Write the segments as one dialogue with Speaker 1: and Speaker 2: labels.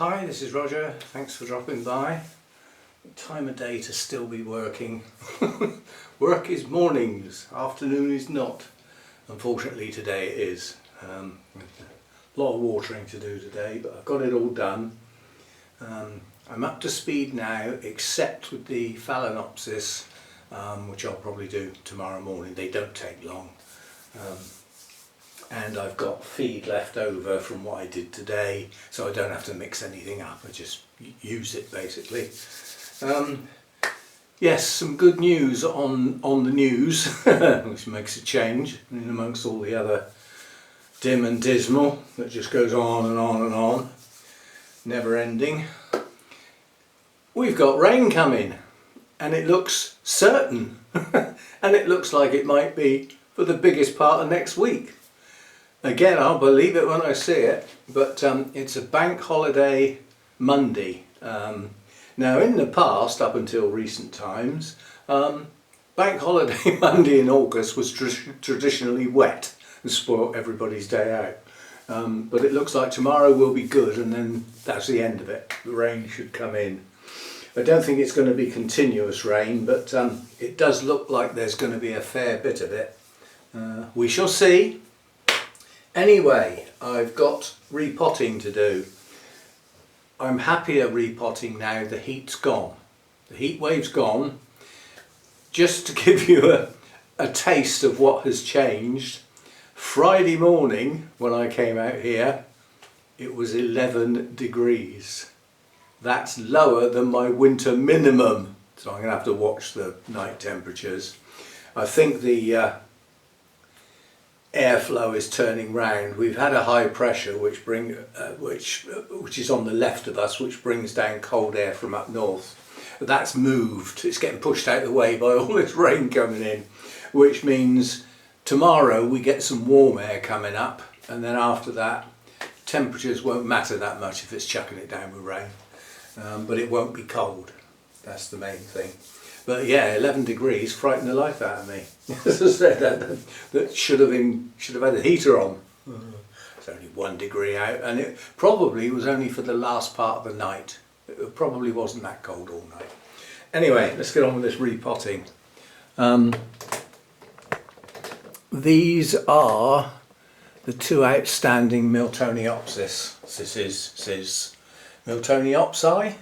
Speaker 1: Hi, this is Roger. Thanks for dropping by. Time of day to still be working. Work is mornings, afternoon is not. Unfortunately today it is. A lot of watering to do today, but I've got it all done. I'm up to speed now, except with the Phalaenopsis, which I'll probably do tomorrow morning. They don't take long. And I've got feed left over from what I did today, so I don't have to mix anything up. I just use it basically. Yes, some good news on the news, which makes a change in amongst all the other dim and dismal that just goes on and on and on, never ending. We've got rain coming, and it looks certain, and it looks like it might be for the biggest part of next week. Again, I'll believe it when I see it, but it's a bank holiday Monday. Now in the past, up until recent times, bank holiday Monday in August was traditionally wet and spoilt everybody's day out. But it looks like tomorrow will be good, and then that's the end of it. The rain should come in. I don't think it's going to be continuous rain, but it does look like there's going to be a fair bit of it. We shall see. Anyway, I've got repotting to do. I'm happier repotting now the heat's gone. The heat wave's gone. Just to give you a taste of what has changed, Friday morning when I came out here, it was 11 degrees. That's lower than my winter minimum, so I'm going to have to watch the night temperatures. I think the airflow is turning round. We've had a high pressure which is on the left of us, which brings down cold air from up north. That's moved. It's getting pushed out of the way by all this rain coming in, which means tomorrow we get some warm air coming up, and then after that temperatures won't matter that much if it's chucking it down with rain, but it won't be cold. That's the main thing. But yeah, 11 degrees frightened the life out of me. As I said, that should have had a heater on. It's only 1 degree out, and it probably was only for the last part of the night. It probably wasn't that cold all night. Anyway, let's get on with this repotting. These are the two outstanding Miltoniopsis. This is Miltoniopsi.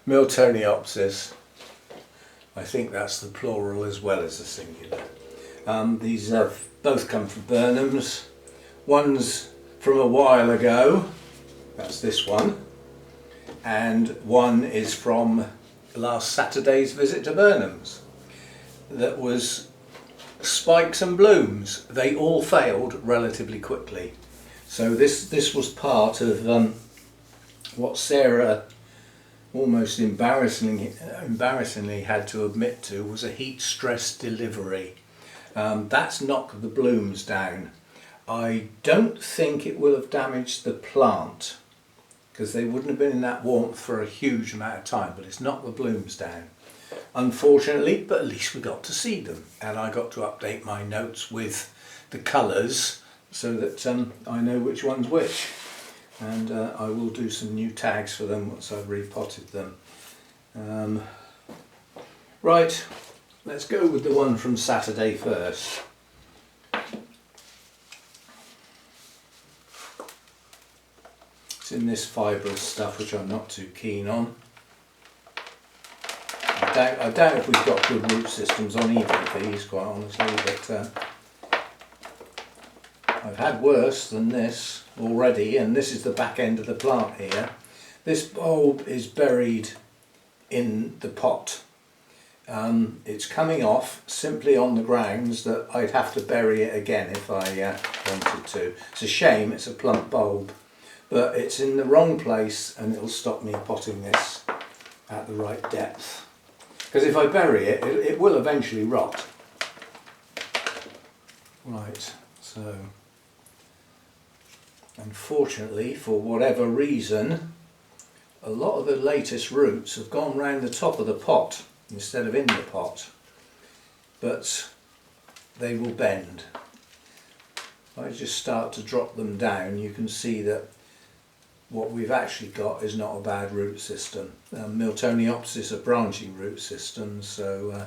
Speaker 1: Miltoniopsis. I think that's the plural as well as the singular. These have both come from Burnham's. One's from a while ago, that's this one, and one is from last Saturday's visit to Burnham's. That was spikes and blooms. They all failed relatively quickly. So this was part of what Sarah almost embarrassingly had to admit to was a heat stress delivery. That's knocked the blooms down. I don't think it will have damaged the plant, because they wouldn't have been in that warmth for a huge amount of time, but it's knocked the blooms down. Unfortunately, but at least we got to see them, and I got to update my notes with the colours so that I know which one's which. And I will do some new tags for them once I've repotted them. Right, let's go with the one from Saturday first. It's in this fibrous stuff which I'm not too keen on. I doubt if we've got good root systems on either of these, quite honestly, but I've had worse than this already, and this is the back end of the plant here. This bulb is buried in the pot. It's coming off simply on the grounds that I'd have to bury it again if I wanted to. It's a shame, it's a plump bulb, but it's in the wrong place and it'll stop me potting this at the right depth. Because if I bury it, it will eventually rot. Right, so unfortunately, for whatever reason, a lot of the latest roots have gone round the top of the pot instead of in the pot, but they will bend. If I just start to drop them down, you can see that what we've actually got is not a bad root system. Miltoniopsis are branching root systems, so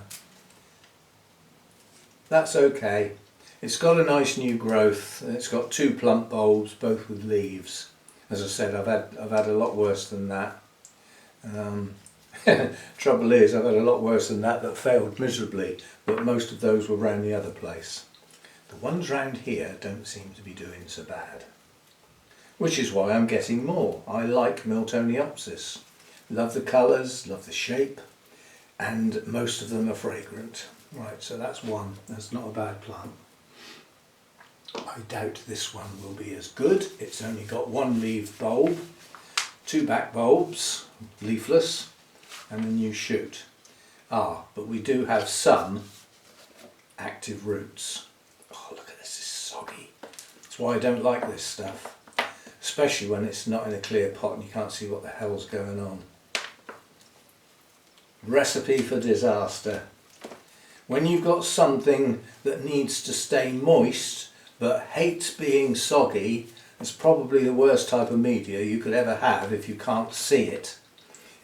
Speaker 1: that's okay. It's got a nice new growth. It's got 2 plump bulbs, both with leaves. As I said, I've had a lot worse than that. Trouble is, I've had a lot worse than that failed miserably, but most of those were round the other place. The ones round here don't seem to be doing so bad, which is why I'm getting more. I like Miltoniopsis. Love the colours, love the shape, and most of them are fragrant. Right, so that's one. That's not a bad plant. I doubt this one will be as good. It's only got 1 leaved bulb, 2 back bulbs, leafless, and a new shoot. But we do have some active roots. Oh, look at this, it's soggy. That's why I don't like this stuff, especially when it's not in a clear pot and you can't see what the hell's going on. Recipe for disaster. When you've got something that needs to stay moist but hates being soggy, it's probably the worst type of media you could ever have if you can't see it.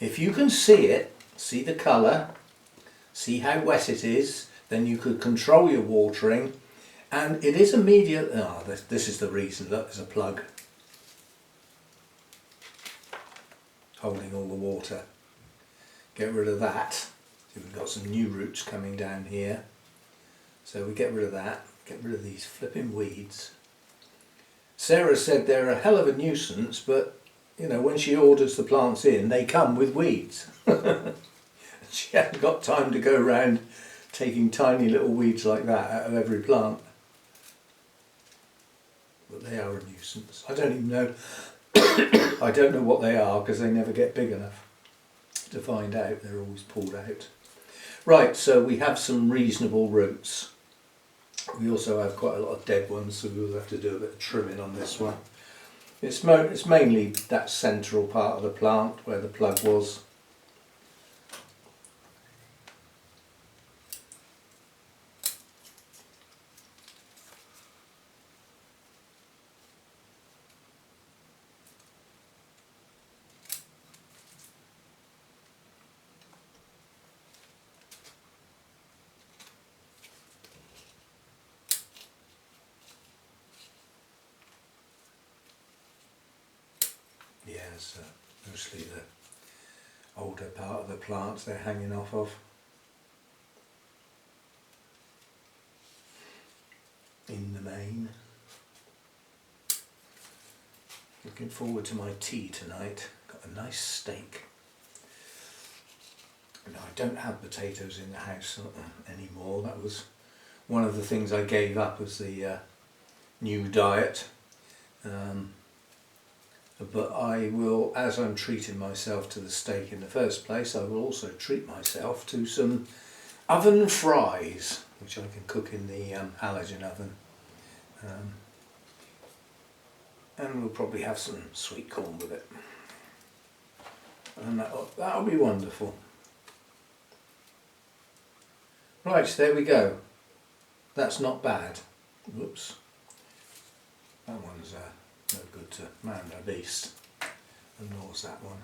Speaker 1: If you can see it, see the colour, see how wet it is, then you could control your watering. And it is a media, this is the reason, look, there's a plug holding all the water. Get rid of that. So we've got some new roots coming down here. So we get rid of that, get rid of these flipping weeds. Sarah said they're a hell of a nuisance, but you know, when she orders the plants in, they come with weeds. She hasn't got time to go around taking tiny little weeds like that out of every plant. But they are a nuisance. I don't even know. I don't know what they are because they never get big enough to find out. They're always pulled out. Right, so we have some reasonable roots. We also have quite a lot of dead ones, so we'll have to do a bit of trimming on this one. It's mainly that central part of the plant where the plug was. Yes, mostly the older part of the plants they're hanging off of. In the main. Looking forward to my tea tonight. Got a nice steak. No, I don't have potatoes in the house anymore. That was one of the things I gave up as the new diet. But I will, as I'm treating myself to the steak in the first place, I will also treat myself to some oven fries, which I can cook in the halogen oven. And we'll probably have some sweet corn with it. And that'll be wonderful. Right, there we go. That's not bad. Whoops. That one's no good to man or beast. And nor's that one.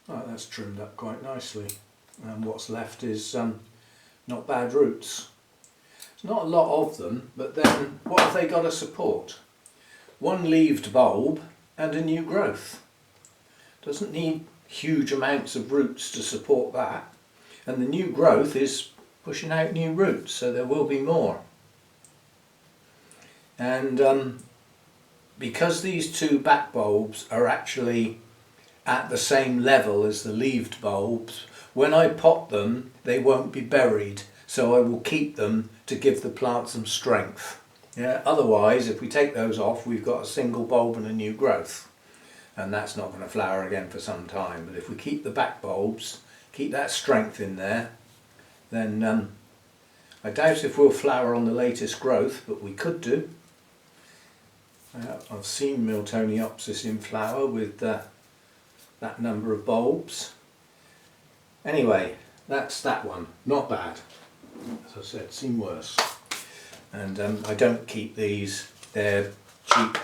Speaker 1: Right, that's trimmed up quite nicely. And what's left is not bad roots. There's not a lot of them, but then what have they got to support? 1 leaved bulb and a new growth. Doesn't need huge amounts of roots to support that. And the new growth is pushing out new roots, so there will be more. And because these 2 back bulbs are actually at the same level as the leaved bulbs, when I pot them they won't be buried, so I will keep them to give the plant some strength. Yeah, otherwise if we take those off we've got a single bulb and a new growth, and that's not going to flower again for some time. But if we keep the back bulbs, keep that strength in there, then I doubt if we'll flower on the latest growth, but we could do. I've seen Miltoniopsis in flower with that number of bulbs. Anyway, that's that one. Not bad. As I said, seen worse. And I don't keep these. They're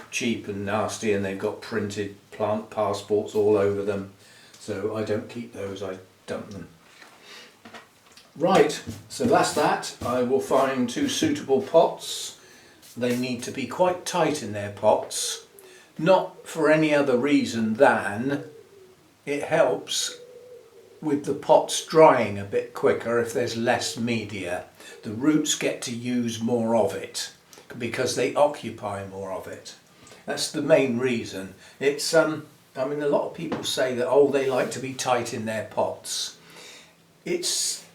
Speaker 1: cheap and nasty, and they've got printed plant passports all over them. So I don't keep those, I dump them. Right, so that's that. I will find 2 suitable pots. They need to be quite tight in their pots, not for any other reason than it helps with the pots drying a bit quicker if there's less media. The roots get to use more of it because they occupy more of it. That's the main reason. It's I mean, a lot of people say that, oh, they like to be tight in their pots. It's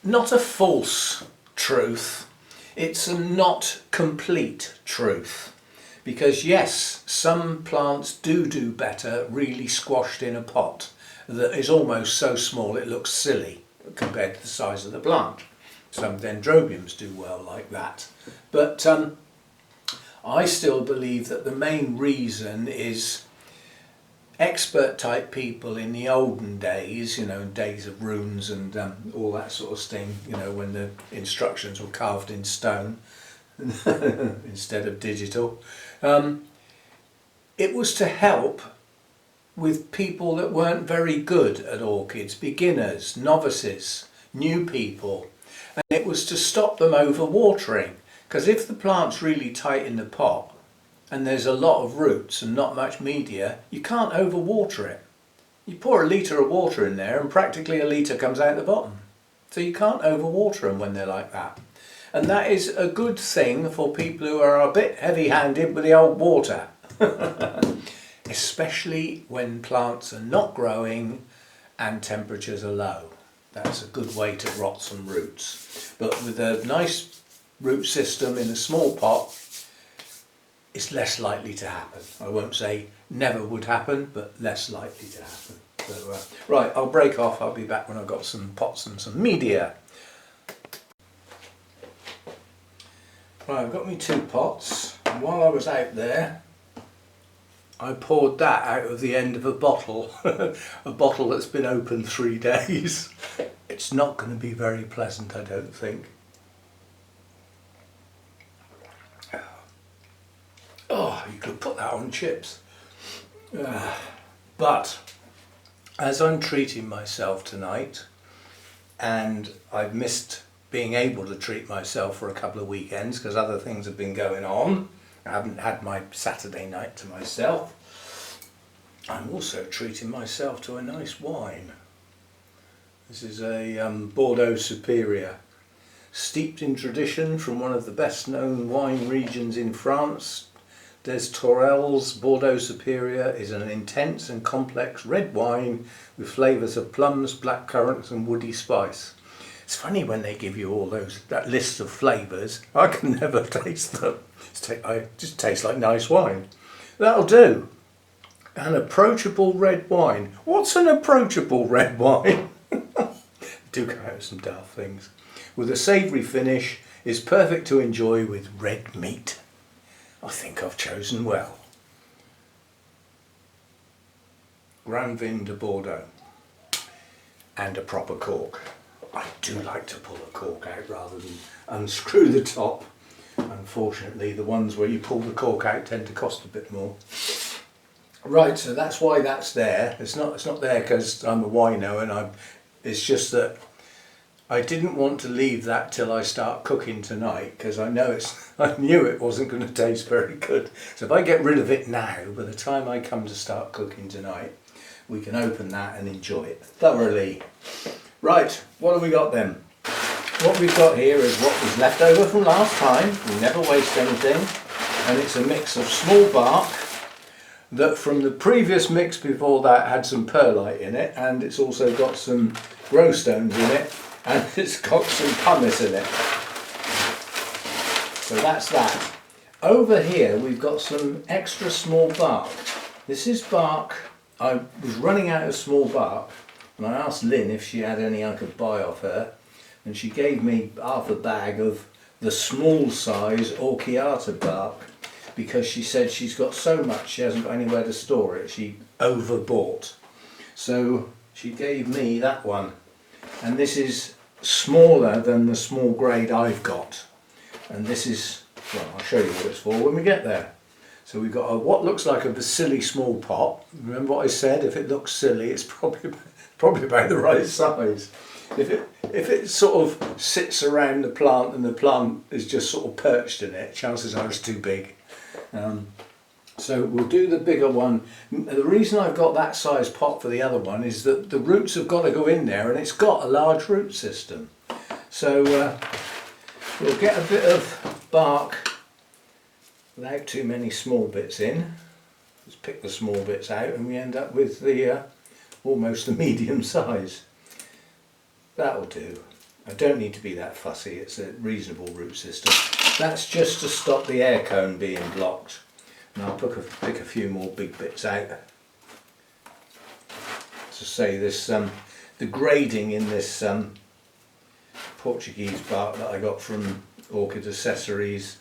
Speaker 1: not a false truth. It's a not complete truth. Because yes, some plants do better really squashed in a pot that is almost so small it looks silly compared to the size of the plant. Some dendrobiums do well like that. But I still believe that the main reason is expert type people in the olden days, you know, days of runes and all that sort of thing, you know, when the instructions were carved in stone instead of digital. It was to help with people that weren't very good at orchids, beginners, novices, new people, and it was to stop them overwatering, because if the plant's really tight in the pot and there's a lot of roots and not much media, you can't overwater it. You pour a litre of water in there and practically a litre comes out the bottom, so you can't overwater them when they're like that. And that is a good thing for people who are a bit heavy-handed with the old water. Especially when plants are not growing and temperatures are low. That's a good way to rot some roots. But with a nice root system in a small pot, it's less likely to happen. I won't say never would happen, but less likely to happen. So, right, I'll break off. I'll be back when I've got some pots and some media. Right, I've got me 2 pots, and while I was out there I poured that out of the end of a bottle, a bottle that's been open 3 days. It's not going to be very pleasant, I don't think. Oh, you could put that on chips. But as I'm treating myself tonight, and I've missed being able to treat myself for a couple of weekends because other things have been going on. I haven't had my Saturday night to myself. I'm also treating myself to a nice wine. This is a Bordeaux Superior, steeped in tradition from one of the best known wine regions in France. Des Tourelles Bordeaux Superior is an intense and complex red wine with flavours of plums, blackcurrants and woody spice. It's funny when they give you all that list of flavours, I can never taste them. It just tastes like nice wine. That'll do. An approachable red wine. What's an approachable red wine? Do come out with some daft things. With a savoury finish, is perfect to enjoy with red meat. I think I've chosen well. Grand Vin de Bordeaux. And a proper cork. I do like to pull a cork out rather than unscrew the top. Unfortunately, the ones where you pull the cork out tend to cost a bit more. Right, so that's why that's there. It's not there because I'm a wino, and it's just that I didn't want to leave that till I start cooking tonight, because I knew it wasn't going to taste very good. So if I get rid of it now, by the time I come to start cooking tonight, we can open that and enjoy it thoroughly. Right, what have we got then? What we've got here is what was left over from last time. We never waste anything. And it's a mix of small bark that from the previous mix before that had some perlite in it, and it's also got some growstones in it, and it's got some pumice in it. So that's that. Over here we've got some extra small bark. This is bark. I was running out of small bark, and I asked Lynn if she had any I could buy off her, and she gave me half a bag of the small size Orchiata bark, because she said she's got so much she hasn't got anywhere to store it. She overbought. So she gave me that one, and this is smaller than the small grade I've got, and this is, well, I'll show you what it's for when we get there. So we've got what looks like a silly small pot. Remember what I said, if it looks silly it's probably about the right size. If it sort of sits around the plant and the plant is just sort of perched in it, chances are it's too big. So we'll do the bigger one. The reason I've got that size pot for the other one is that the roots have got to go in there, and it's got a large root system. So we'll get a bit of bark without too many small bits in. Just pick the small bits out and we end up with the almost a medium size. That'll do. I don't need to be that fussy, it's a reasonable root system. That's just to stop the air cone being blocked. And I'll pick a few more big bits out. To say this, the grading in this Portuguese bark that I got from Orchid Accessories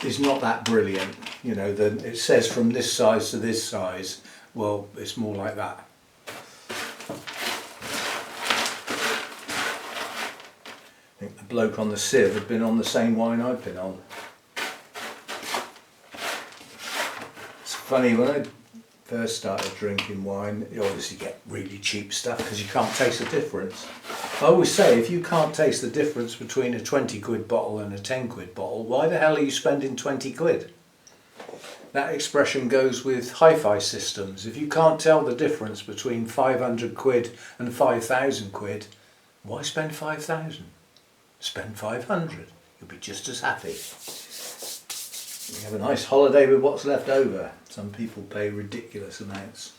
Speaker 1: is not that brilliant. You know, it says from this size to this size. Well, it's more like that. I think the bloke on the sieve had been on the same wine I'd been on. It's funny, when I first started drinking wine, you obviously get really cheap stuff because you can't taste the difference. I always say, if you can't taste the difference between a 20 quid bottle and a 10 quid bottle, why the hell are you spending 20 quid? That expression goes with hi-fi systems. If you can't tell the difference between 500 quid and 5,000 quid, why spend 5,000? Spend 500. You'll be just as happy. You have a nice holiday with what's left over. Some people pay ridiculous amounts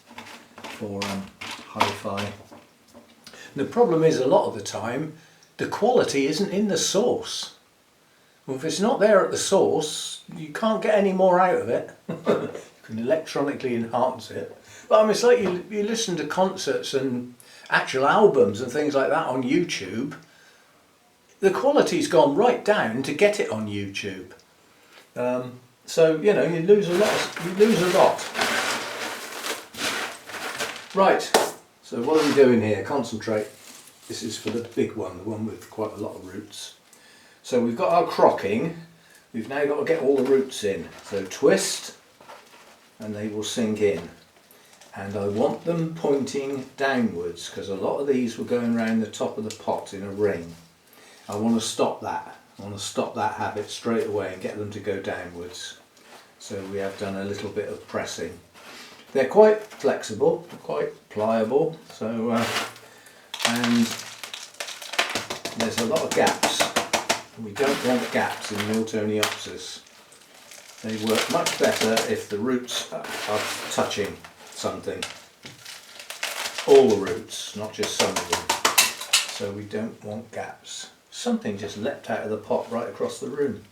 Speaker 1: for hi-fi. The problem is, a lot of the time the quality isn't in the source. Well, if it's not there at the source, you can't get any more out of it. You can electronically enhance it. But I mean, it's like you listen to concerts and actual albums and things like that on YouTube. The quality's gone right down to get it on YouTube. So, you know, you lose a lot. Right, so what are we doing here? Concentrate. This is for the big one, the one with quite a lot of roots. So we've got our crocking. We've now got to get all the roots in. So twist, and they will sink in. And I want them pointing downwards, because a lot of these were going around the top of the pot in a ring. I want to stop that. I want to stop that habit straight away and get them to go downwards. So we have done a little bit of pressing. They're quite flexible, quite pliable, so and there's a lot of gaps. We don't want gaps in Miltoniopsis. They work much better if the roots are touching something. All the roots, not just some of them. So we don't want gaps. Something just leapt out of the pot right across the room.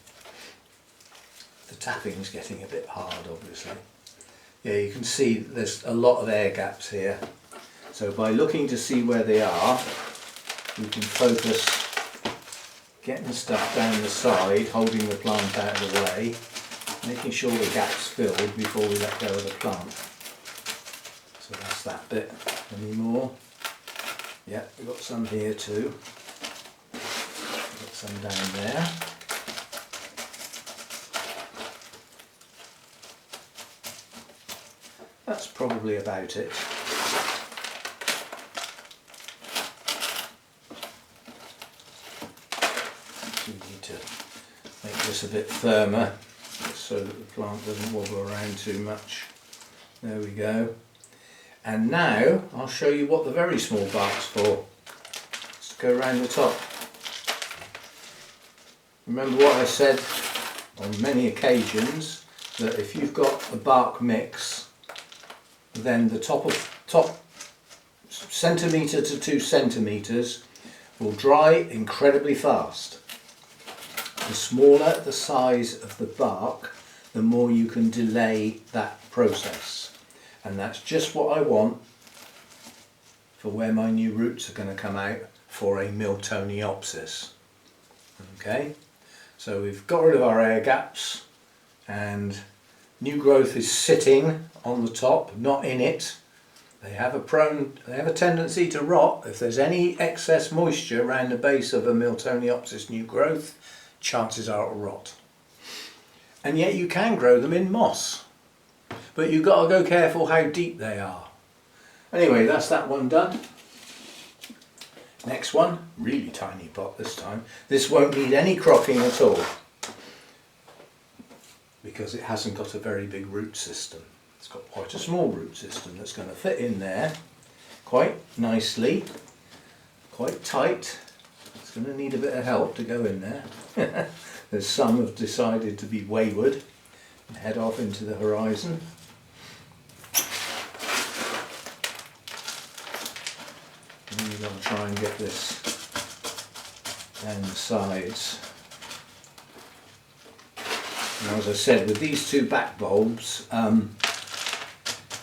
Speaker 1: The tapping's getting a bit hard, obviously. Yeah, you can see there's a lot of air gaps here. So by looking to see where they are, we can focus getting stuff down the side, holding the plant out of the way, making sure the gap's filled before we let go of the plant. So that's that bit. Any more? Yeah, we've got some here too. Got some down there. That's probably about it. We need to make this a bit firmer so that the plant doesn't wobble around too much. There we go. And now I'll show you what the very small bark's for. Let's go around the top. Remember what I said on many occasions, that if you've got a bark mix, then the top centimetre to 2 centimetres will dry incredibly fast. The smaller the size of the bark, the more you can delay that process. And that's just what I want for where my new roots are going to come out for a Miltoniopsis. Okay, so we've got rid of our air gaps and new growth is sitting on the top, not in it. They have a tendency to rot. If there's any excess moisture around the base of a Miltoniopsis new growth, chances are it'll rot. And yet you can grow them in moss, but you've got to go careful how deep they are. Anyway, that's that one done. Next one, really tiny pot this time. This won't need any crocking at all because it hasn't got a very big root system. It's got quite a small root system that's going to fit in there quite nicely, quite tight. It's going to need a bit of help to go in there. There's some have decided to be wayward and head off into the horizon. And we're going to try and get this down the sides. And as I said, with these two back bulbs,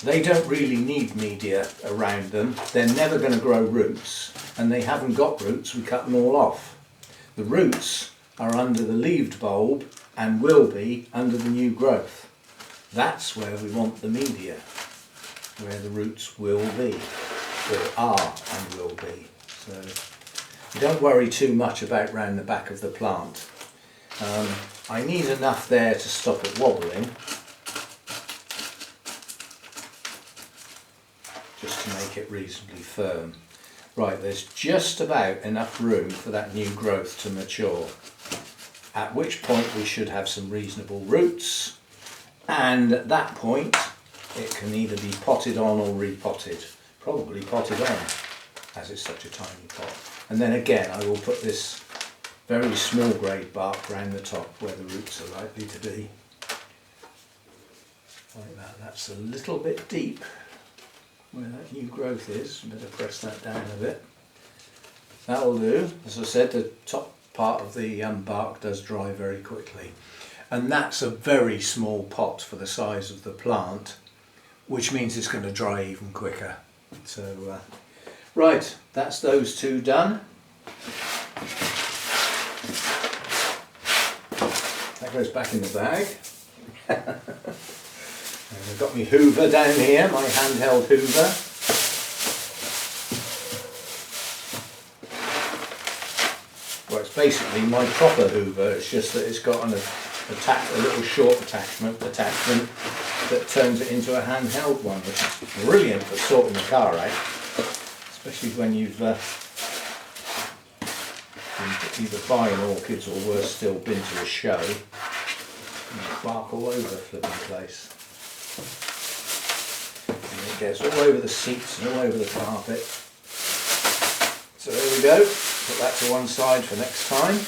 Speaker 1: they don't really need media around them. They're never going to grow roots, and they haven't got roots. We cut them all off. The roots are under the leaved bulb and will be under the new growth. That's where we want the media, where the roots will be, or are and will be. So don't worry too much about round the back of the plant. I need enough there to stop it wobbling, just to make it reasonably firm. Right, there's just about enough room for that new growth to mature, at which point we should have some reasonable roots, and at that point it can either be potted on or repotted. Probably potted on, as it's such a tiny pot. And then again I will put this very small grade bark around the top where the roots are likely to be. Like that. That's a little bit deep where that new growth is. Better press that down a bit. That'll do. As I said, the top part of the bark does dry very quickly. And that's a very small pot for the size of the plant, which means it's going to dry even quicker. So, right, that's those two done. That goes back in the bag. And I've got my Hoover down here, my handheld Hoover. Well, it's basically my proper Hoover, it's just that it's got a little short attachment that turns it into a handheld one, which is brilliant for sorting the car out, especially when you've either buying orchids or worse still been to a show. And bark all over the flipping place. And it gets all over the seats and all over the carpet. So there we go, put that to one side for next time.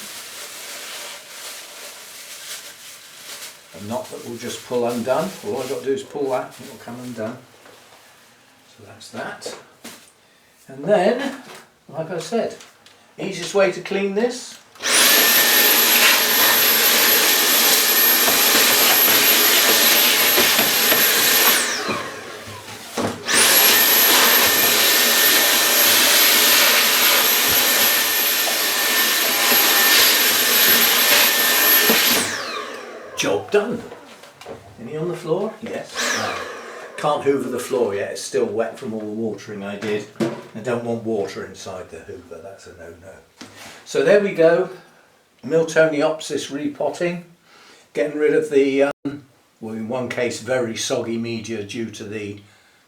Speaker 1: A knot that will just pull undone. All I've got to do is pull that and it will come undone. So that's that. And then, like I said, easiest way to clean this, job done. Any on the floor? Yes. No. Can't hoover the floor yet, it's still wet from all the watering I did. I don't want water inside the hoover, that's a no-no. So there we go, Miltoniopsis repotting, getting rid of the, well in one case very soggy media due to the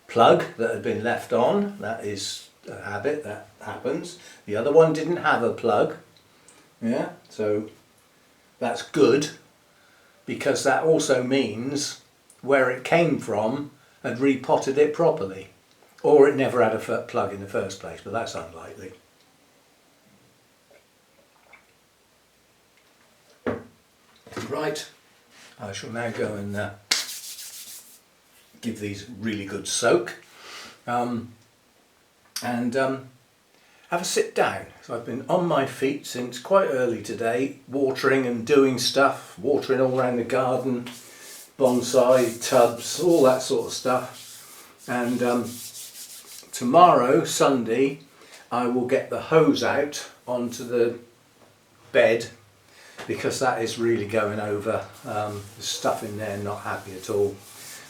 Speaker 1: plug that had been left on. That is a habit, that happens. The other one didn't have a plug, yeah, so that's good, because that also means where it came from had repotted it properly, or it never had a plug in the first place, but that's unlikely. Right, I shall now go and give these a really good soak and have a sit down. So I've been on my feet since quite early today, watering and doing stuff, watering all around the garden, bonsai, tubs, all that sort of stuff. And tomorrow, Sunday, I will get the hose out onto the bed, because that is really going over. There's stuff in there not happy at all.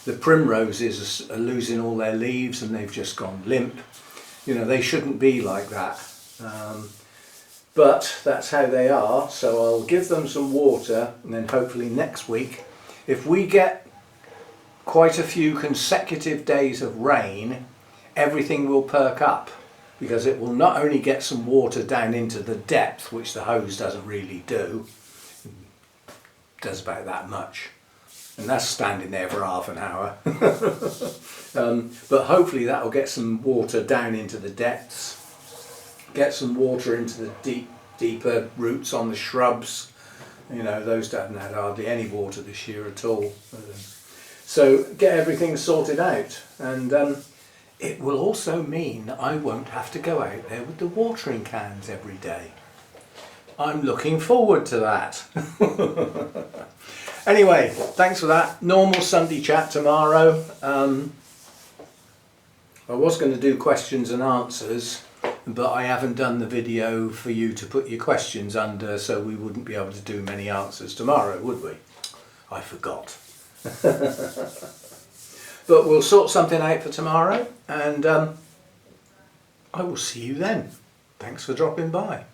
Speaker 1: The primroses are losing all their leaves and they've just gone limp. You know, they shouldn't be like that. But that's how they are, so I'll give them some water, and then hopefully next week, if we get quite a few consecutive days of rain, everything will perk up, because it will not only get some water down into the depth, which the hose doesn't really do, it does about that much, and that's standing there for half an hour. But hopefully that will get some water down into the depths, get some water into the deeper roots on the shrubs. You know, those haven't had hardly any water this year at all. So get everything sorted out, and it will also mean I won't have to go out there with the watering cans every day. I'm looking forward to that. Anyway, thanks for that. Normal Sunday chat tomorrow. I was going to do questions and answers, but I haven't done the video for you to put your questions under, so we wouldn't be able to do many answers tomorrow, would we? I forgot. But we'll sort something out for tomorrow, and I will see you then. Thanks for dropping by.